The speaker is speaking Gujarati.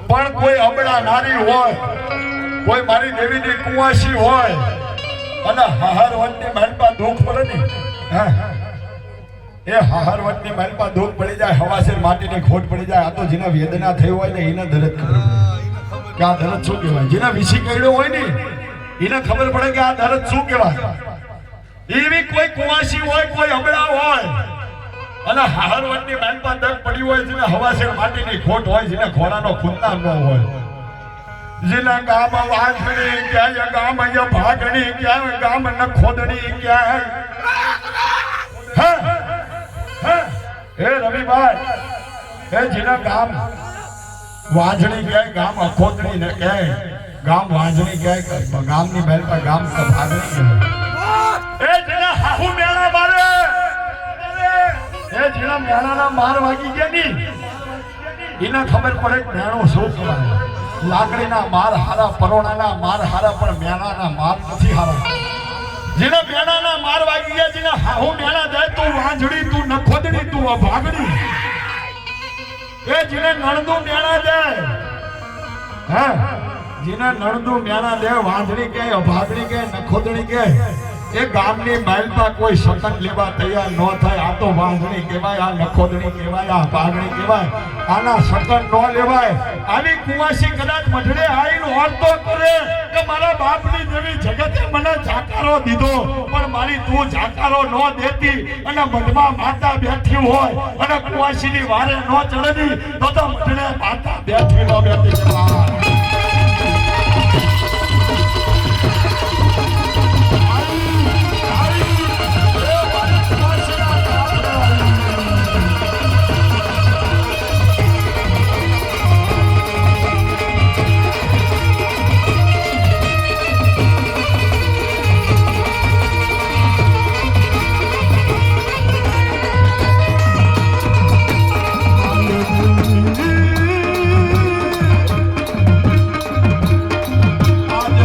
પણ કોઈ અબળા નારી હોય, કોઈ મારી દેવીની કુંવાસી હોય અને હાહારવટની માલપા દુઃખ પડે ને, હા એ હાહારવટની માલપા દુઃખ પડી જાય, હવાસેર માટીની ખોટ પડી જાય, આ તો જેના વેદના થઈ હોય ને એને દરદ ખબર કે આ દરદ શું કહેવાય. જેના વિસી કઈડ્યો હોય ને એને ખબર પડે કે આ દરદ શું કહેવાય. એવી કોઈ કુંવાસી હોય, કોઈ અબળા હોય અને હાહારવટની માલપા દુઃખ પડી હોય, જેને હવાસેર માટીની ખોટ હોય, જેને ઘોડાનો ખૂંદા ન હોય, જેના ગામ વાંસણી ક્યાંય, ગામ અહીંયા ભાગણી ક્યાંય, ગામ ન ખોદણી ક્યાંય. હે રવિભાઈ, એ જેના ગામ વાંસણી ક્યાંય, ગામ અખોદણી ને ક્યાંય, ગામ વાંસણી ક્યાંય, ગામની બેલ પર ગામ ભાગણી ક્યાંય, એ જેના હાહુ મેળા મારે, એ જેના મેળાના માર વાગી ગયા ની એને ખબર પડે કે મેળો શું કહેવાય. લાકડીના માર હારા, પરોણાના માર હારા, પણ મેણાના માર નથી હારા. જેના મેણાના માર વાગી ગયા, જેના હાહુ મેણા જાય, તું વાંજડી, તું નખોદડી, તું અભાગડી. એ જેને નણદું મેણા જાય, હા જેને નણદું મેણા દે, વાંજડી કે અભાગડી કે નખોદડી કે, એ ગામની માલપા કોઈ સકન લેવા તૈયાર ન થાય. આ તો વાંજણી કહેવાય, આ નખોદણી કહેવાય, આ ભાગણી કહેવાય, આના સકન ન લેવાય. આવી કુંવાસી કદાચ મઢડે આવીને ઓરતો કરે કે મારા બાપની જેવી જગતે મને જાકારો દીધો, પણ મારી તું જાકારો ન દેતી અને મઢમાં માતા બેઠી હોય અને કુંવાસીની વારે ન ચડતી તો મઢડે માતા બેઠી ન બેઠી.